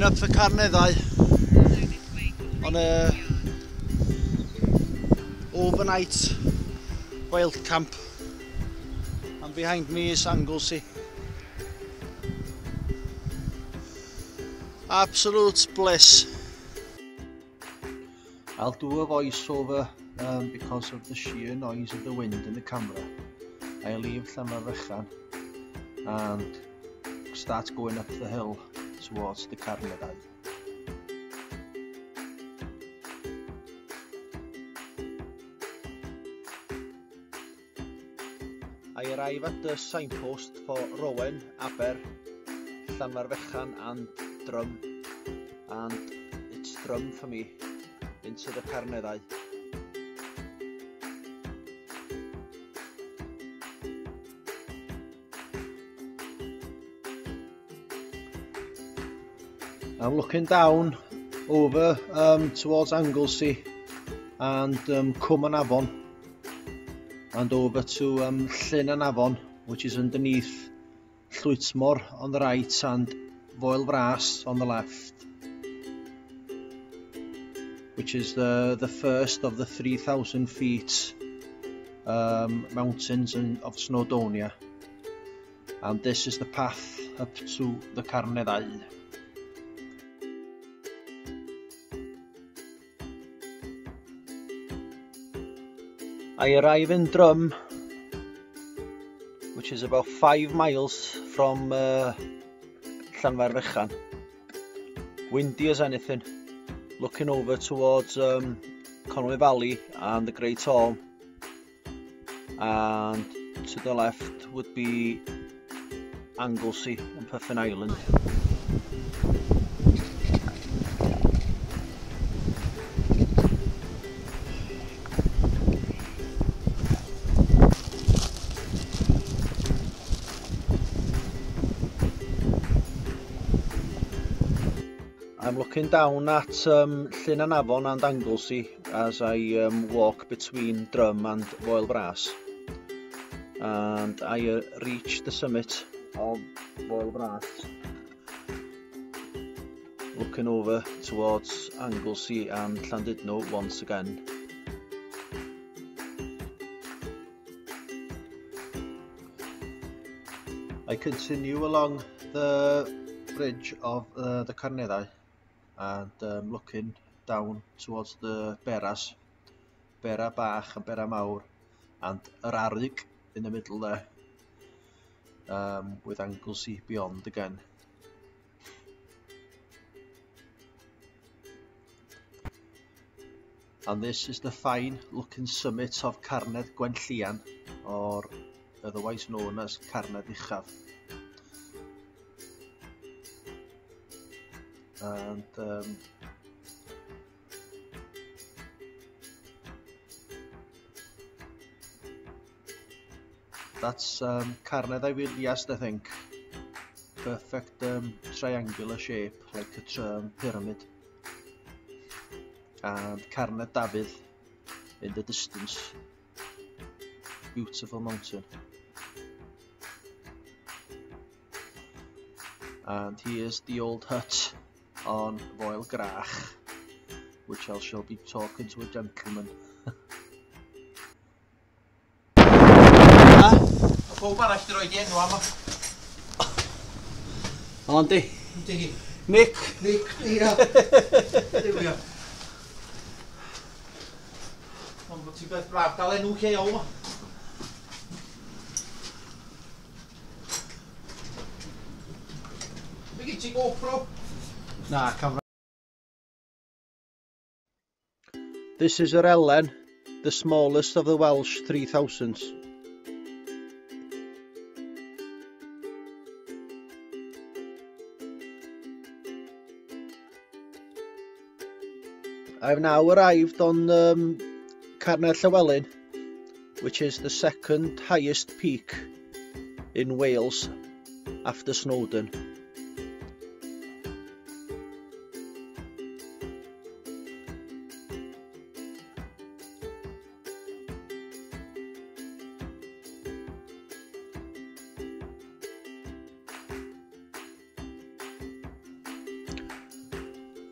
Going up for Carneddau on a overnight wild camp, and behind me is Anglesey. Absolute bliss. I'll do a voiceover because of the sheer noise of the wind in the camera. I leave Llanfairfychan and start going up the hill towards the Carneddau. I arrive at the signpost for Rowen, Aber, Llanfairfychan and Drum, and it's Drum for me into the Carneddau. I'm looking down over towards Anglesey and Carneddau and over to Carneddau, which is underneath Llwytmor on the right and Foel on the left, which is the first of the 3,000 feet mountains of Snowdonia, and this is the path up to the Carneddau. I arrive in Drum, which is about 5 miles from Llanfairfychan. Windy as anything, looking over towards Conwy Valley and the Great Orme, and to the left would be Anglesey and Puffin Island. I'm looking down at Carneddau and Anglesey as I walk between Drum and Foel, and I reach the summit of Foel, looking over towards Anglesey and Llandudno once again. I continue along the bridge of the Carneddau and looking down towards the Beras, Bera Bach and Bera Mawr, and yr Arug in the middle there, with Anglesey beyond again. And this is the fine looking summit of Carnedd Gwenllian, or otherwise known as Carnedd Uchaf. And that's Carneddau Wildcamp, I think. Perfect triangular shape, like a pyramid. And Carneddau in the distance. Beautiful mountain. And here's the old hut on Foel, which I shall be talking to a gentleman. Pob arall di roi di enw am o. Andy. Yndi. Nick. Nick, ia. Dewio. Ond bod ti beth braf gael enw lleol o. Fe gyd ti GoPro? Nah, camera. This is yr Elen, the smallest of the Welsh 3000s. I've now arrived on Carneddau Wildcamp, which is the second highest peak in Wales after Snowdon.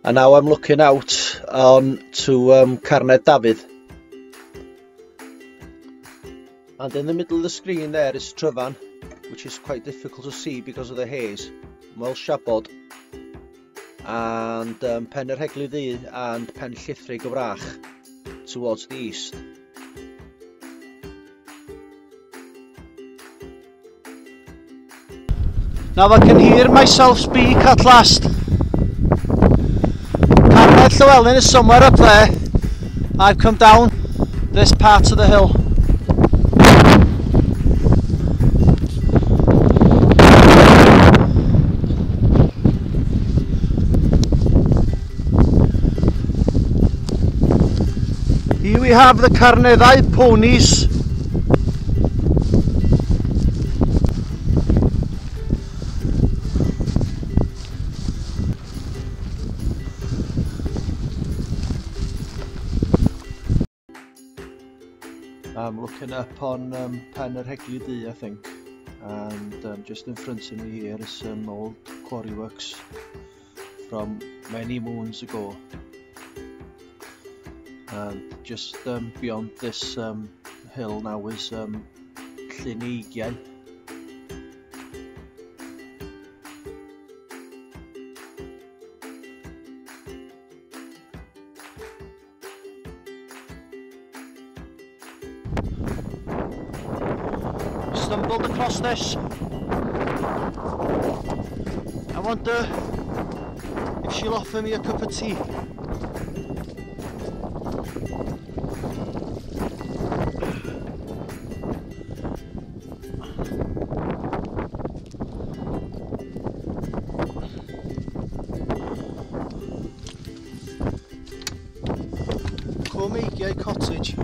And now I'm looking out on to Carneddau. And in the middle of the screen there is Tryfan, which is quite difficult to see because of the haze. Wel Siabod and Pen yr Heglyd Du and Pen Llithrig y Wrach towards the east. Now I can hear myself speak at last. Carneddau Wildcamp is somewhere up there. I've come down this part of the hill. Here we have the Carneddau ponies. I'm looking up on Pen yr Heglyd Du, I think, and just in front of me here is some old quarry works from many moons ago. And just beyond this hill now is Carneddau. Stumbled across this. I wonder if she'll offer me a cup of tea. Carneddau Cottage,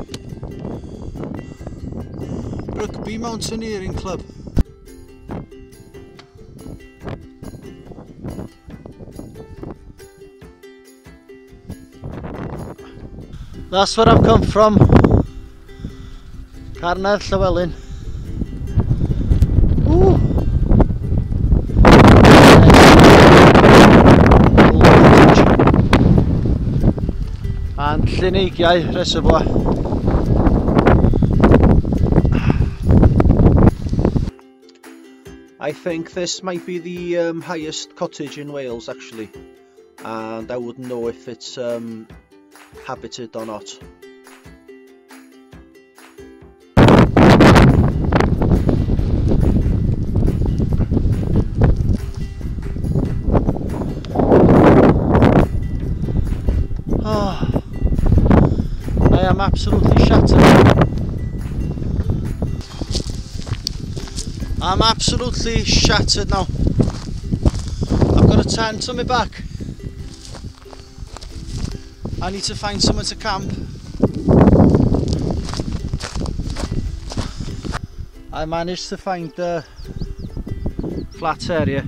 Rugby Mountaineering Club. That's where I've come from. Carneddau Wildcamp. Ooh. And Carneddau Reservoir. I think this might be the highest cottage in Wales actually, and I wouldn't know if it's habited or not. Oh, I am absolutely shattered. I'm absolutely shattered now. I've got a tent on my back. I need to find somewhere to camp. I managed to find a flat area.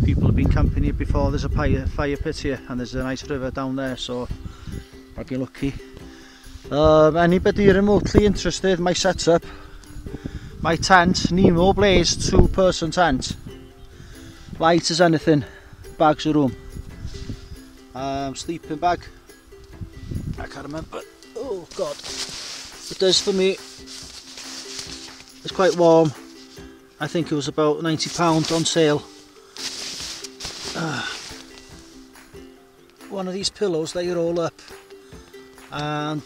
People have been camping here before. There's a fire pit here and there's a nice river down there, so I've been lucky. Anybody remotely interested, my setup, my tent, Nemo Blaze 2-person tent, light as anything, bags of room, sleeping bag, I can't remember, oh god, it does for me, it's quite warm, I think it was about £90 on sale. One of these pillows, they roll up, and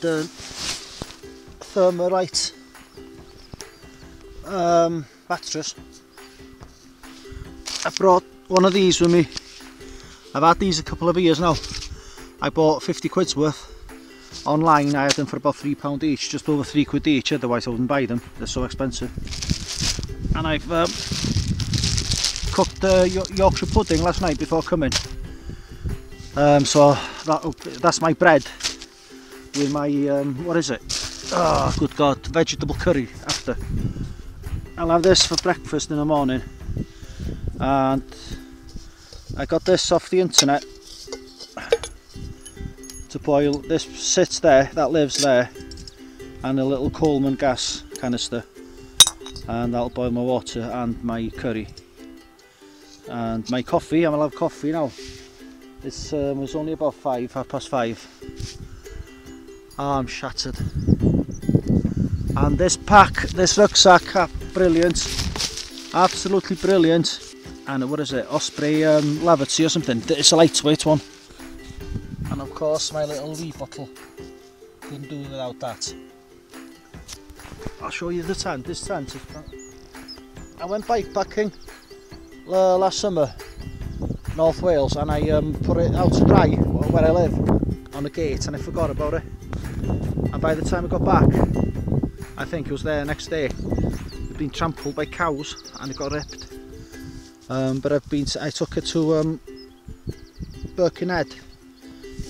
Thermalite mattress. I brought one of these with me. I've had these a couple of years now. I bought 50 quid's worth online. I had them for about £3 each, just over £3 each, otherwise I wouldn't buy them, they're so expensive. And I've cooked Yorkshire pudding last night before coming. So that's my bread with my what is it? Oh good god, vegetable curry after. I'll have this for breakfast in the morning, and I got this off the internet to boil. This sits there, that lives there, and a little Coleman gas canister, and that'll boil my water and my curry and my coffee. I'm gonna have coffee now. It was only about 5:30. Oh, I'm shattered. And this rucksack, brilliant, absolutely brilliant. And what is it, Osprey Levity or something? It's a lightweight one. And of course my little leaf bottle, couldn't do without that. I'll show you the tent. This tent is, I went bikepacking last summer, North Wales, and I put it out to dry where I live on the gate, and I forgot about it. And by the time I got back, I think it was there next day. It'd been trampled by cows and it got ripped. But I took it to Carneddau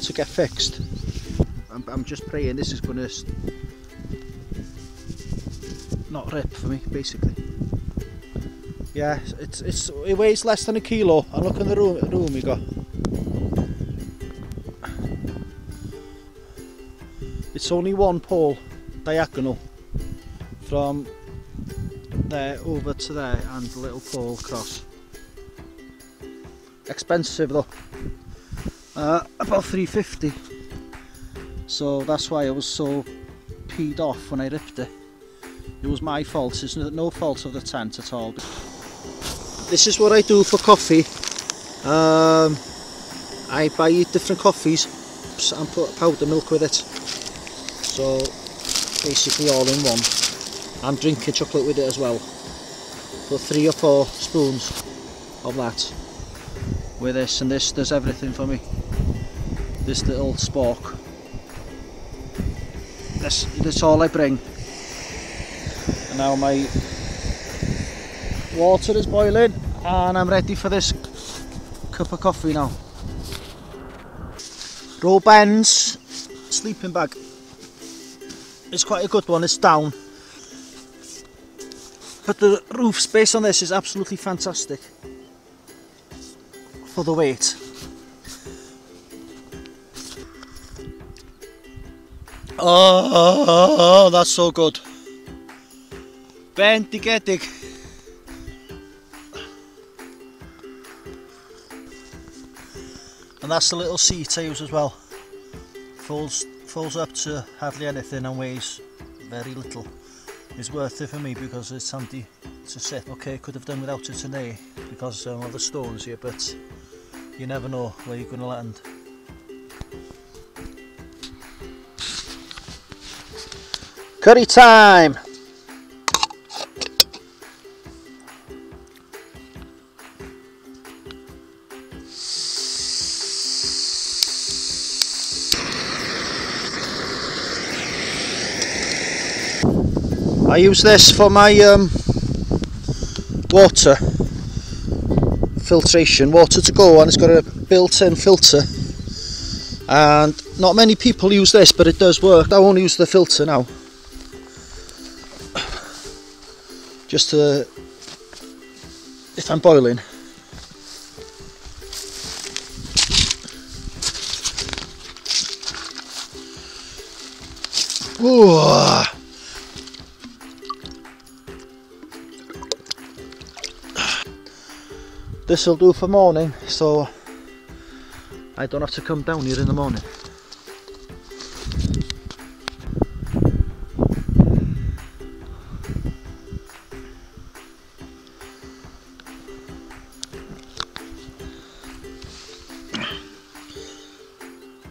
to get fixed. I'm just praying this is going to not rip for me, basically. Yeah, it weighs less than a kilo, and look in the room we got. It's only one pole diagonal from there over to there, and a little pole across. Expensive though, about $3.50. So that's why I was so peed off when I ripped it. It was my fault. It's no fault of the tent at all. This is what I do for coffee. I buy different coffees and put powder milk with it. So basically all in one. I'm drinking chocolate with it as well. Put 3 or 4 spoons of that with this, and this does everything for me. This little spork. That's all I bring. And now my water is boiling and I'm ready for this cup of coffee now. Ben's sleeping bag. It's quite a good one, it's down. But the roof space on this is absolutely fantastic for the weight. Oh, that's so good. Bendigedig. And that's the little seat I use as well. Folds up to hardly anything and weighs very little. It's worth it for me because it's handy to sit. Okay, could have done without it today because of the stones here, but you never know where you're going to land. Curry time! I use this for my water filtration, water to go, and it's got a built-in filter. And not many people use this, but it does work. I won't use the filter now. Just to, if I'm boiling. Ooh. This will do for morning, so I don't have to come down here in the morning.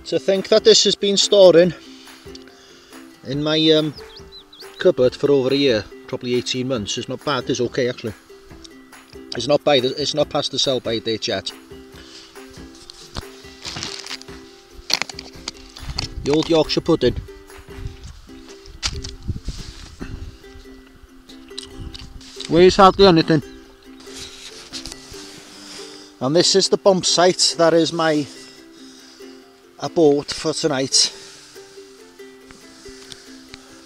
To think that this has been storing in my cupboard for over a year, probably 18 months, is not bad. It's okay actually. It's not past the sell by date yet. The old Yorkshire pudding. Weighs hardly anything. And this is the bump site. That is my abode for tonight.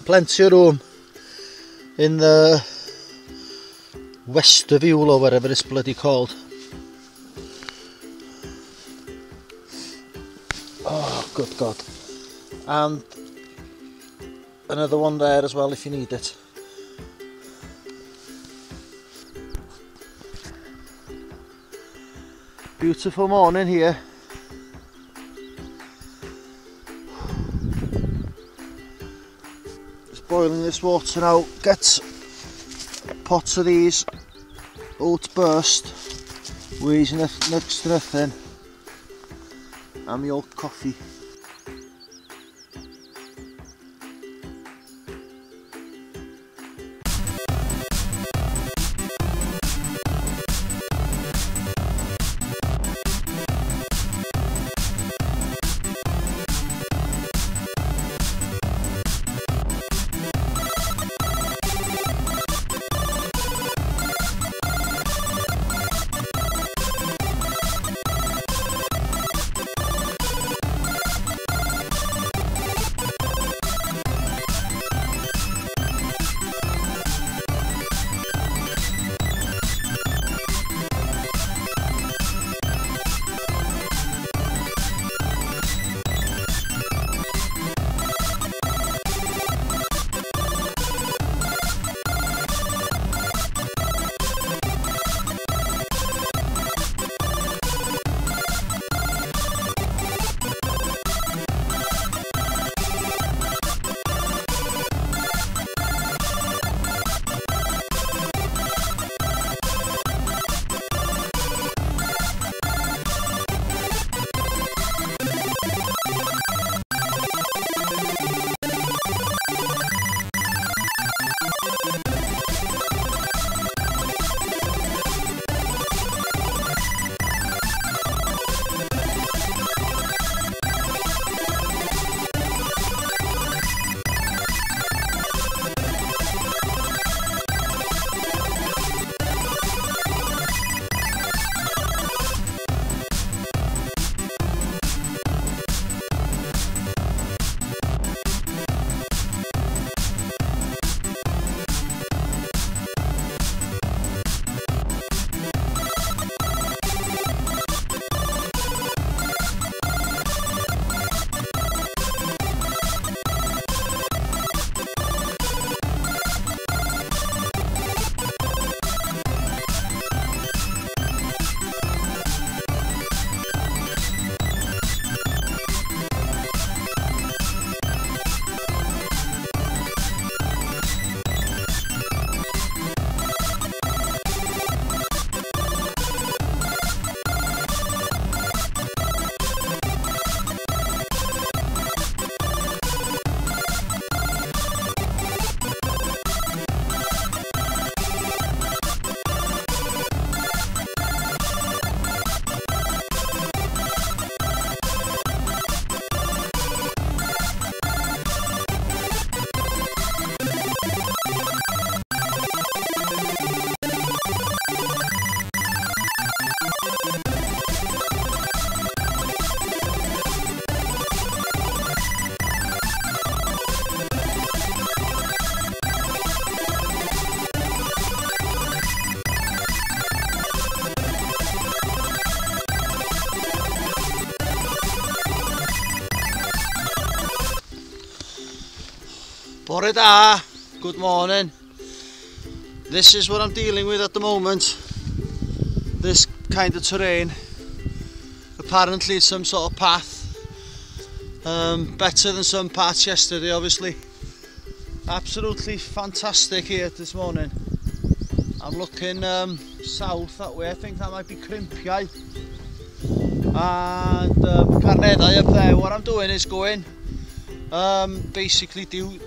Plenty of room in the vestibule or whatever it's bloody called. Oh, good God. And another one there as well if you need it. Beautiful morning here. boiling this water now. Get pots of these oat burst, weighs next to nothing, and my old coffee. Bore da, good morning. This is what I'm dealing with at the moment. This kind of terrain. Apparently it's some sort of path. Better than some paths yesterday, obviously. Absolutely fantastic here this morning. I'm looking south that way. I think that might be Crimpiau. And Carneddau up there. What I'm doing is going basically due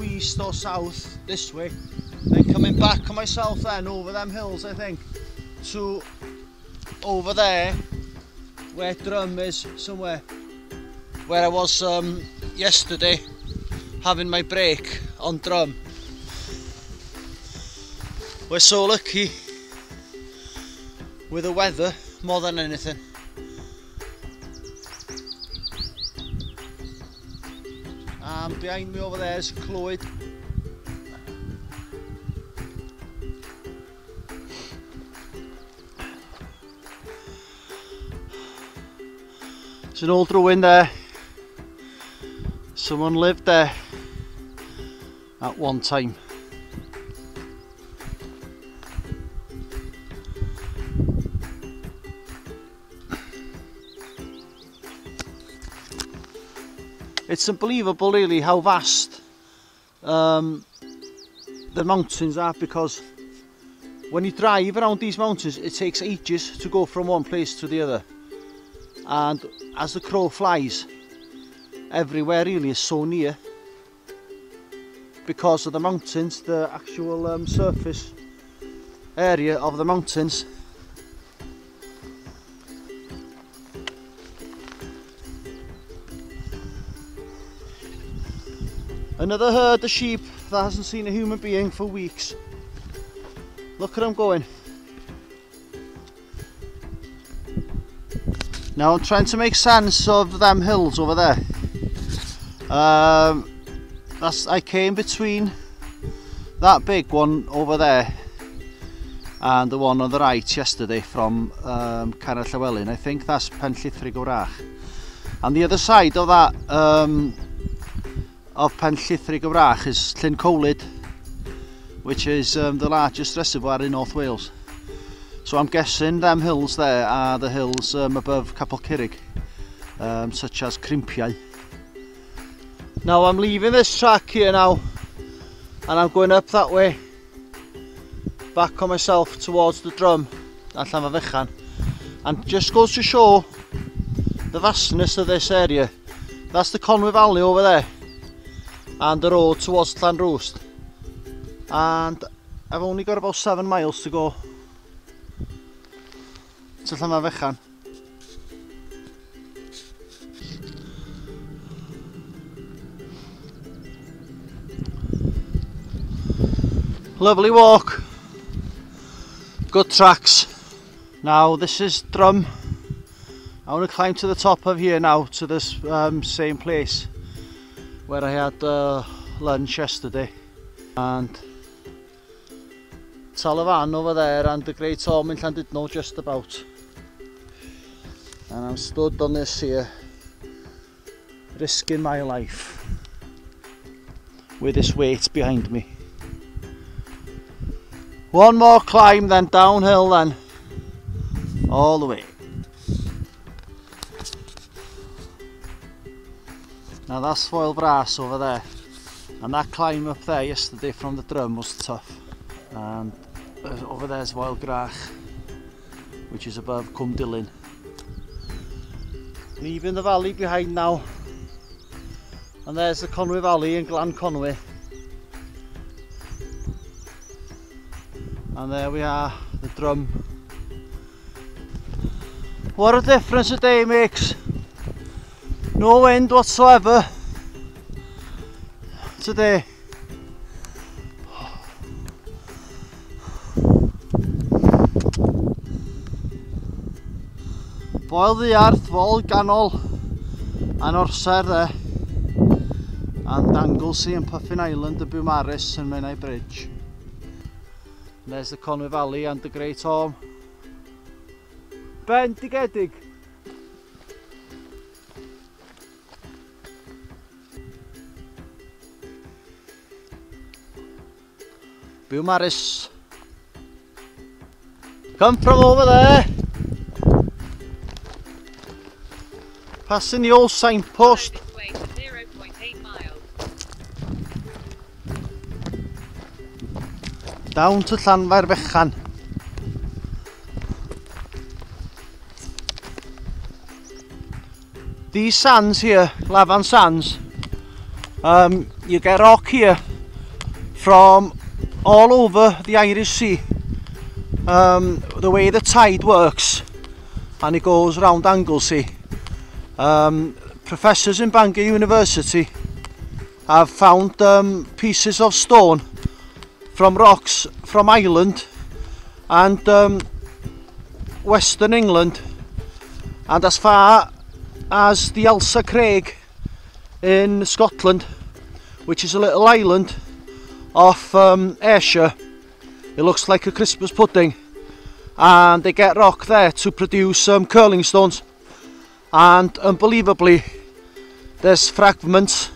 east or south this way, then coming back on myself then over them hills, I think, to over there where Drum is somewhere, where I was yesterday having my break on Drum. We're so lucky with the weather more than anything. And behind me over there is Clwyd. There's an old ruin there. Someone lived there at one time. It's unbelievable really how vast the mountains are, because when you drive around these mountains it takes ages to go from one place to the other, and as the crow flies everywhere really is so near because of the mountains, the actual surface area of the mountains. Another herd of sheep that hasn't seen a human being for weeks. Look at them going. Now I'm trying to make sense of them hills over there. I came between that big one over there and the one on the right yesterday from Carneddau Wildcamp. I think that's Penllithrig. And the other side of that of Penllithrig is Llyn Cowlyd, which is the largest reservoir in North Wales. So I'm guessing them hills there are the hills above Capel Curig, such as Crimpiau. Now I'm leaving this track here now and I'm going up that way, back on myself towards the drum at Llanfyfychan, and just goes to show the vastness of this area. That's the Conwy Valley over there and the road towards Llanrwst, and I've only got about 7 miles to go to Llanfyfychan. Lovely walk, good tracks. Now this is Drum. I want to climb to the top of here now, to this same place where I had lunch yesterday, and Talafan over there and the Great Orme in Llandudno just about. And I'm stood on this here, risking my life with this weight behind me. One more climb, then downhill, then all the way. Now that's Foel Bras over there, and that climb up there yesterday from the drum was tough. And over there's Foel Grach, which is above Cwm Dilyn. Leaving the valley behind now, and there's the Conwy Valley in Glan Conwy. And there we are, the drum. What a difference a day makes. No wind whatsoever today. Boil the earth, Fol Ganol and Orsedd there, and Anglesey and Puffin Island, the Beaumaris and Menai Bridge. And there's the Conwy Valley and the Great Orme. Bendigedig. Beaumaris. Come from over there. Passing the old signpost. 0.8 miles. Down to Llanfyfychan. These sands here, Lafan sands, you get rock here from all over the Irish Sea. The way the tide works, and it goes around Anglesey. Professors in Bangor University have found pieces of stone from rocks from Ireland and Western England, and as far as the Elsa Craig in Scotland, which is a little island off Ayrshire. It looks like a Christmas pudding, and they get rock there to produce curling stones, and unbelievably there's fragments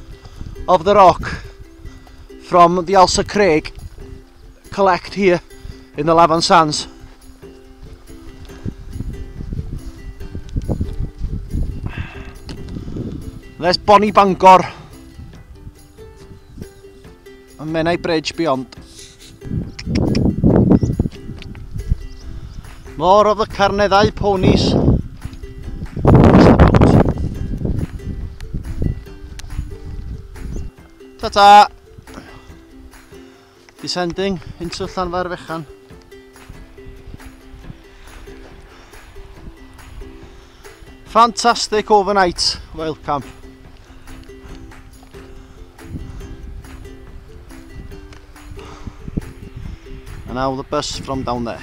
of the rock from the Elsa Craig collect here in the Lafan Sands. There's Bonnie Bangor. and Menai Bridge beyond. More of the Carneddau ponies. Ta-ta! Descending into Llanfairfechan. Fantastic overnight wildcamp. And now the bus from down there.